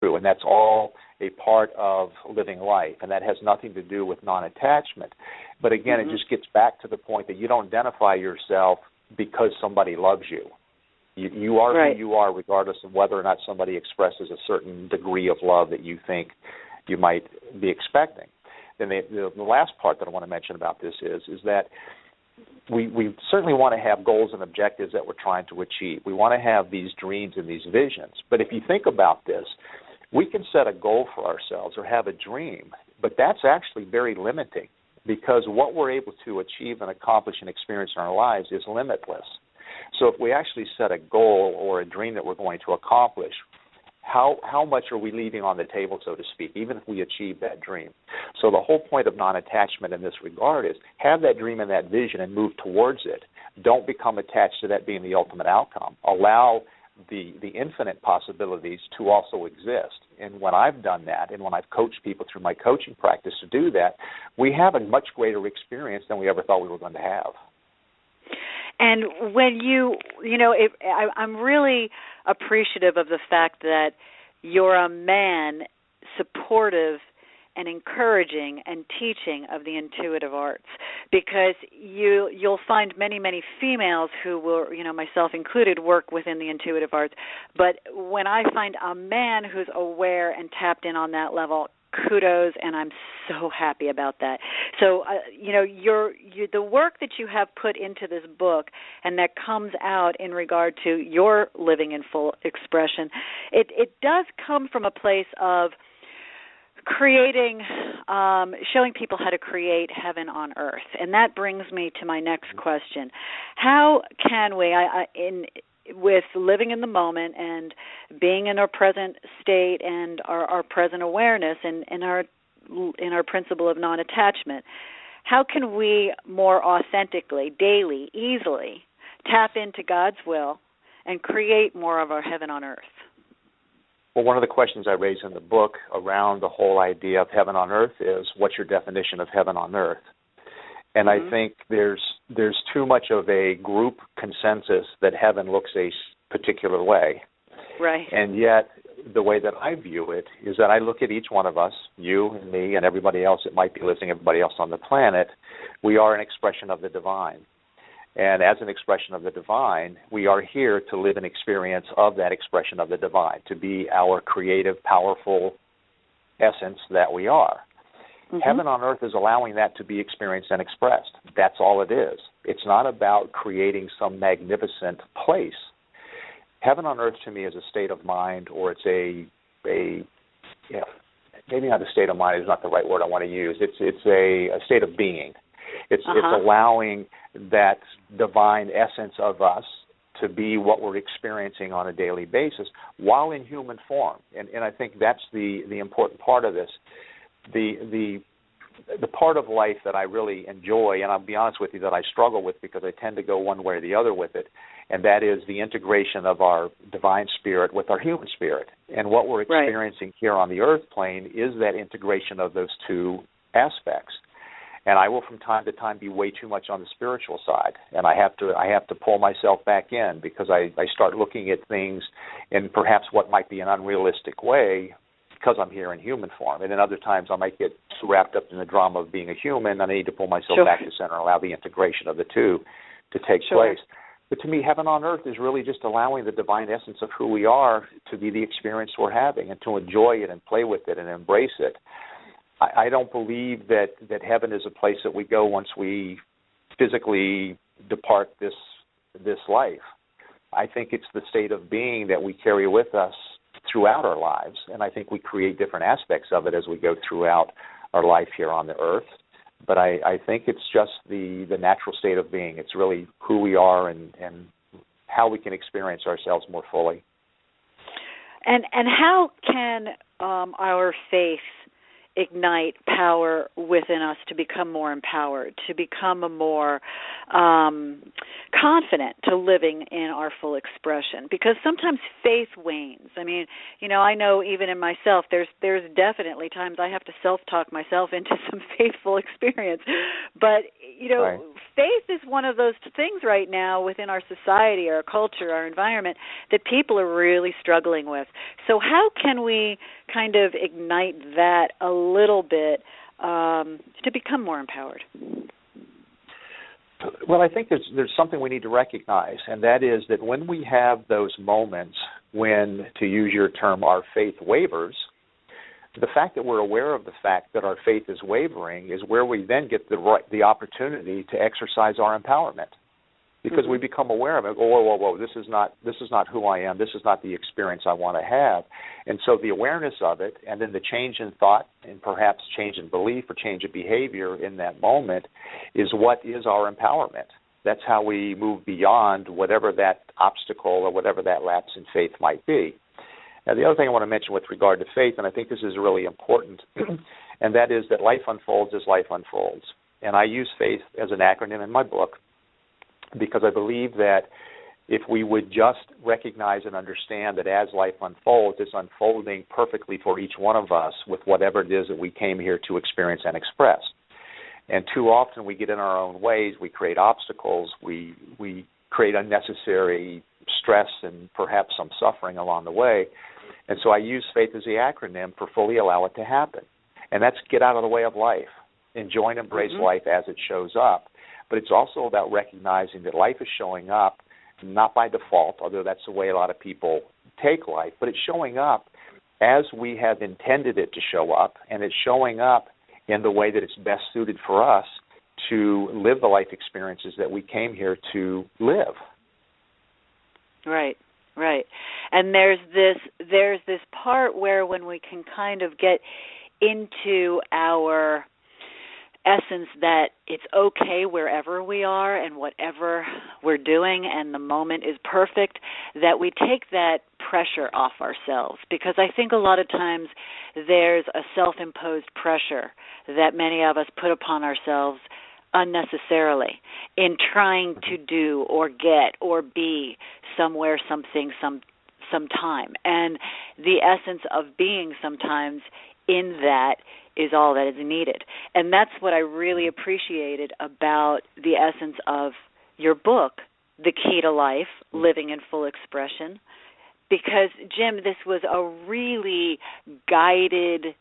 true, and that's all a part of living life, and that has nothing to do with non-attachment. But again, it just gets back to the point that you don't identify yourself because somebody loves you. You are right. who you are, regardless of whether or not somebody expresses a certain degree of love that you think you might be expecting. Then the last part that I want to mention about this is that we certainly want to have goals and objectives that we're trying to achieve. We want to have these dreams and these visions. But if you think about this, we can set a goal for ourselves or have a dream, but that's actually very limiting because what we're able to achieve and accomplish and experience in our lives is limitless. So if we actually set a goal or a dream that we're going to accomplish, how much are we leaving on the table, so to speak, even if we achieve that dream? So the whole point of non-attachment in this regard is have that dream and that vision and move towards it. Don't become attached to that being the ultimate outcome. Allow the infinite possibilities to also exist. And when I've done that and when I've coached people through my coaching practice to do that, we have a much greater experience than we ever thought we were going to have. And when I'm really appreciative of the fact that you're a man supportive and encouraging and teaching of the intuitive arts, because you'll find many, many females who will, myself included, work within the intuitive arts. But when I find a man who's aware and tapped in on that level, kudos, and I'm so happy about that. So, the work that you have put into this book and that comes out in regard to your living in full expression, it does come from a place of creating, showing people how to create heaven on earth. And that brings me to my next question. How can we, with living in the moment and being in our present state and our present awareness and in our principle of non-attachment, how can we more authentically, daily, easily tap into God's will and create more of our heaven on earth? Well, one of the questions I raise in the book around the whole idea of heaven on earth is, what's your definition of heaven on earth? And I think there's too much of a group consensus that heaven looks a particular way. Right. And yet the way that I view it is that I look at each one of us, you and me and everybody else that might be listening, everybody else on the planet, we are an expression of the divine. And as an expression of the divine, we are here to live an experience of that expression of the divine, to be our creative, powerful essence that we are. Heaven on earth is allowing that to be experienced and expressed. That's all it is. It's not about creating some magnificent place. Heaven on earth to me is a state of mind, or it's maybe not a state of mind is not the right word I want to use. It's a state of being. It's allowing that divine essence of us to be what we're experiencing on a daily basis while in human form. And I think that's the important part of this. The part of life that I really enjoy, and I'll be honest with you, that I struggle with because I tend to go one way or the other with it, and that is the integration of our divine spirit with our human spirit. And what we're experiencing here on the earth plane is that integration of those two aspects. And I will from time to time be way too much on the spiritual side, and I have to pull myself back in because I start looking at things in perhaps what might be an unrealistic way, because I'm here in human form. And then other times I might get wrapped up in the drama of being a human, and I need to pull myself back to center and allow the integration of the two to take place. But to me, heaven on earth is really just allowing the divine essence of who we are to be the experience we're having and to enjoy it and play with it and embrace it. I don't believe that heaven is a place that we go once we physically depart this life. I think it's the state of being that we carry with us throughout our lives, and I think we create different aspects of it as we go throughout our life here on the earth. But I think it's just the natural state of being. It's really who we are and how we can experience ourselves more fully. And how can our faith ignite power within us to become more empowered, to become a more confident to living in our full expression? Because sometimes faith wanes. I mean, I know even in myself, there's definitely times I have to self-talk myself into some faithful experience. But, right. Faith is one of those things right now within our society, our culture, our environment that people are really struggling with. So how can we kind of ignite that a little bit to become more empowered? Well, I think there's something we need to recognize, and that is that when we have those moments when, to use your term, our faith wavers, the fact that we're aware of the fact that our faith is wavering is where we then get the opportunity to exercise our empowerment, because we become aware of it. Whoa! This is not who I am. This is not the experience I want to have. And so the awareness of it, and then the change in thought, and perhaps change in belief or change of behavior in that moment, is what is our empowerment. That's how we move beyond whatever that obstacle or whatever that lapse in faith might be. Now, the other thing I want to mention with regard to faith, and I think this is really important, and that is that life unfolds as life unfolds. And I use faith as an acronym in my book because I believe that if we would just recognize and understand that as life unfolds, it's unfolding perfectly for each one of us with whatever it is that we came here to experience and express. And too often we get in our own ways, we create obstacles, we create unnecessary stress and perhaps some suffering along the way. And so I use faith as the acronym for fully allow it to happen. And that's get out of the way of life. Enjoy and embrace life as it shows up. But it's also about recognizing that life is showing up not by default, although that's the way a lot of people take life, but it's showing up as we have intended it to show up, and it's showing up in the way that it's best suited for us to live the life experiences that we came here to live. Right. And there's this part where when we can kind of get into our essence that it's okay wherever we are and whatever we're doing and the moment is perfect, that we take that pressure off ourselves. Because I think a lot of times there's a self-imposed pressure that many of us put upon ourselves unnecessarily in trying to do or get or be somewhere, something, sometime. And the essence of being sometimes in that is all that is needed. And that's what I really appreciated about the essence of your book, The Key to Life, Living in Full Expression, because, Jim, this was a really guided,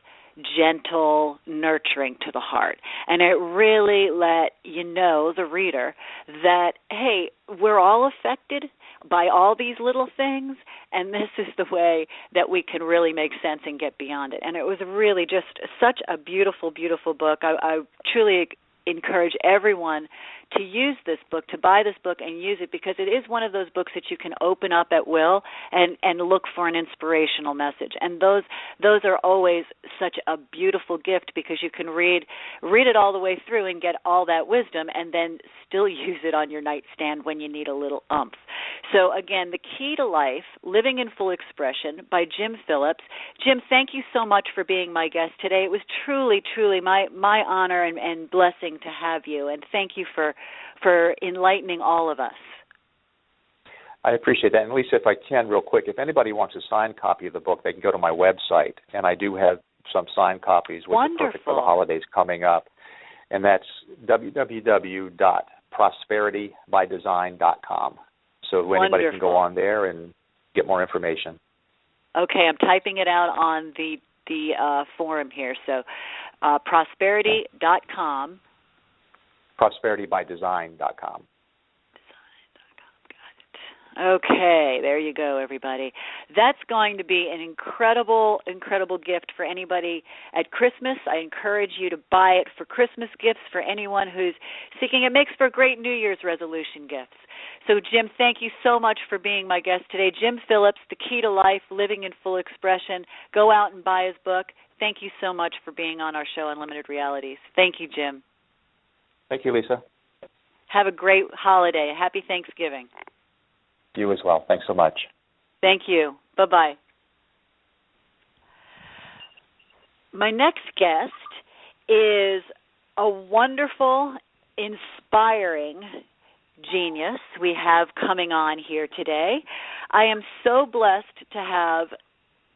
gentle nurturing to the heart. And it really let you know, the reader, that, hey, we're all affected by all these little things, and this is the way that we can really make sense and get beyond it. And it was really just such a beautiful, beautiful book. I truly encourage everyone to use this book, to buy this book and use it, because it is one of those books that you can open up at will and look for an inspirational message. And those are always such a beautiful gift, because you can read it all the way through and get all that wisdom and then still use it on your nightstand when you need a little oomph. So again, The Key to Life, Living in Full Expression by Jim Phillips. Jim, thank you so much for being my guest today. It was truly, truly my honor and blessing to have you, and thank you for enlightening all of us. I appreciate that. And Lisa, if I can, real quick, if anybody wants a signed copy of the book, they can go to my website, and I do have some signed copies, which are perfect for the holidays coming up. And that's www.prosperitybydesign.com. So anybody can go on there and get more information. Okay, I'm typing it out on the forum here. So prosperity.com. Prosperitybydesign.com. Okay, there you go, everybody. That's going to be an incredible, incredible gift for anybody at Christmas. I encourage you to buy it for Christmas gifts for anyone who's seeking. It makes for great New Year's resolution gifts. So, Jim, thank you so much for being my guest today. Jim Phillips, The Key to Life, Living in Full Expression. Go out and buy his book. Thank you so much for being on our show, Unlimited Realities. Thank you, Jim. Thank you, Lisa. Have a great holiday. Happy Thanksgiving. You as well. Thanks so much. Thank you. Bye-bye. My next guest is a wonderful, inspiring genius we have coming on here today. I am so blessed to have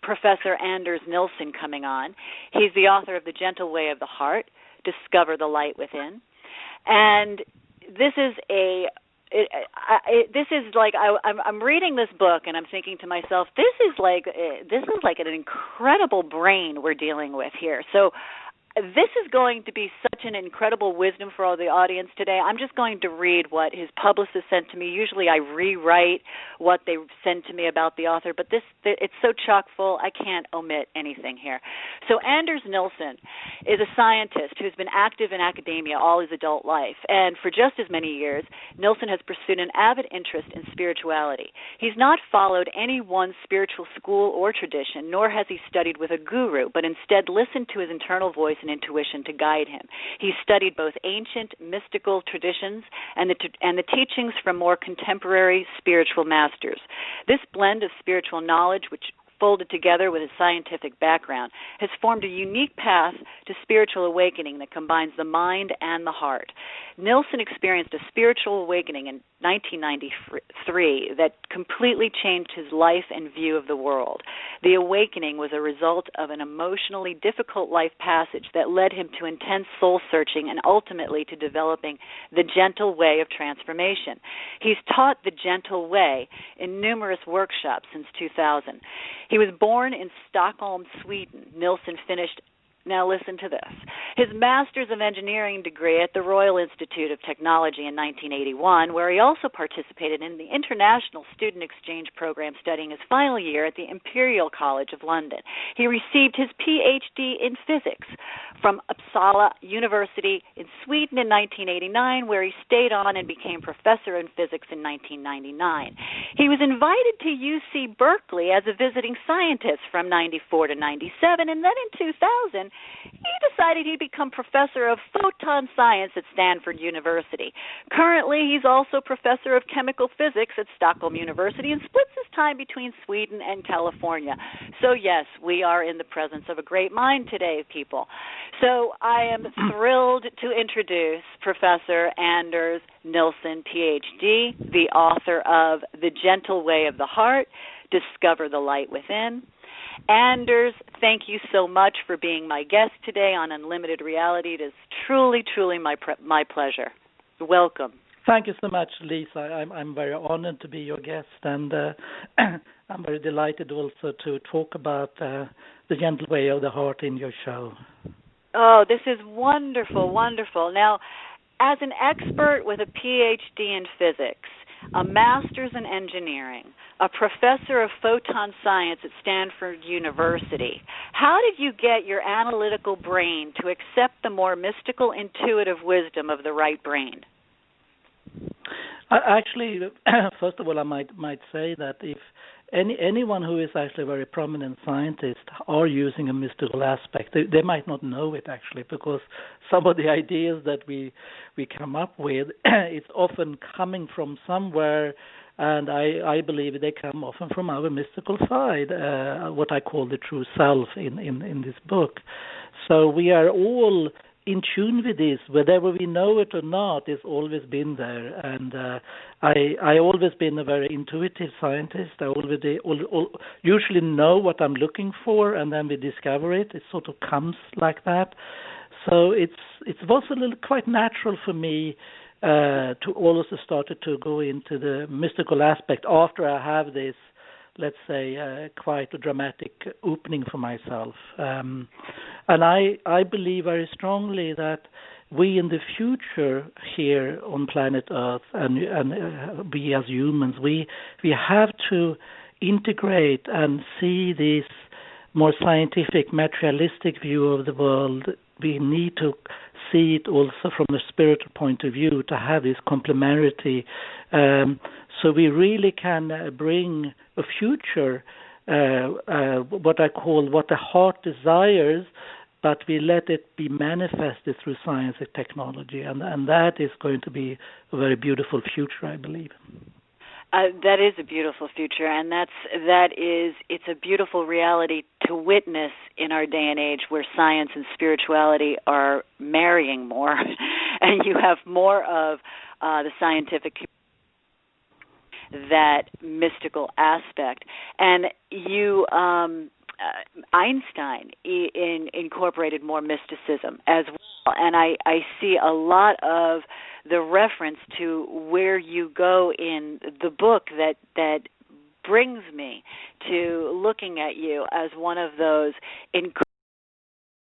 Professor Anders Nilsson coming on. He's the author of The Gentle Way of the Heart, Discover the Light Within. And this is I'm reading this book and I'm thinking to myself, this is like an incredible brain we're dealing with here. So this is going to be such an incredible wisdom for all the audience today. I'm just going to read what his publicist sent to me. Usually I rewrite what they send to me about the author, but it's so chock full I can't omit anything here. So Anders Nilsson is a scientist who's been active in academia all his adult life, and for just as many years, Nilsson has pursued an avid interest in spirituality. He's not followed any one spiritual school or tradition, nor has he studied with a guru, but instead listened to his internal voice and intuition to guide him. He studied both ancient mystical traditions and the teachings from more contemporary spiritual masters. This blend of spiritual knowledge, which folded together with his scientific background, has formed a unique path to spiritual awakening that combines the mind and the heart. Nilsson experienced a spiritual awakening in 1993 that completely changed his life and view of the world. The awakening was a result of an emotionally difficult life passage that led him to intense soul-searching and ultimately to developing the gentle way of transformation. He's taught the gentle way in numerous workshops since 2000. He was born in Stockholm, Sweden. Nilsson finished, now listen to this, his Master's of Engineering degree at the Royal Institute of Technology in 1981, where he also participated in the International Student Exchange Program studying his final year at the Imperial College of London. He received his PhD in physics from Uppsala University in Sweden in 1989, where he stayed on and became professor in physics in 1999. He was invited to UC Berkeley as a visiting scientist from 94 to 97, and then in 2000, he decided he'd become professor of photon science at Stanford University. Currently, he's also professor of chemical physics at Stockholm University and splits his time between Sweden and California. So, yes, we are in the presence of a great mind today, people. So I am thrilled to introduce Professor Anders Nilsson, Ph.D., the author of The Gentle Way of the Heart, Discover the Light Within. Anders, thank you so much for being my guest today on Unlimited Reality. It is truly, truly my pleasure. Welcome. Thank you so much, Lisa. I'm very honored to be your guest, and I'm very delighted also to talk about The Gentle Way of the Heart in your show. Oh, this is wonderful, wonderful. Now, as an expert with a PhD in physics, a master's in engineering, a professor of photon science at Stanford University, how did you get your analytical brain to accept the more mystical, intuitive wisdom of the right brain? Actually, first of all, I might say that if anyone who is actually a very prominent scientist are using a mystical aspect, they might not know it actually, because some of the ideas that we come up with, it's often coming from somewhere, and I believe they come often from our mystical side, what I call the true self in this book. So we are all in tune with this, whether we know it or not. It's always been there, and I always been a very intuitive scientist. I usually know what I'm looking for, and then we discover it. It sort of comes like that. So it was a little quite natural for me to also started to go into the mystical aspect after I have this, let's say, quite a dramatic opening for myself. And I believe very strongly that we in the future here on planet Earth and we as humans, we have to integrate and see this more scientific, materialistic view of the world. We need to see it also from a spiritual point of view to have this complementarity. So we really can bring a future, what I call what the heart desires, but we let it be manifested through science and technology. And that is going to be a very beautiful future, I believe. That is a beautiful future, and it's a beautiful reality to witness in our day and age where science and spirituality are marrying more, and you have more of the scientific, that mystical aspect. And you, Einstein incorporated more mysticism as well, and I see a lot of the reference to where you go in the book that brings me to looking at you as one of those incredible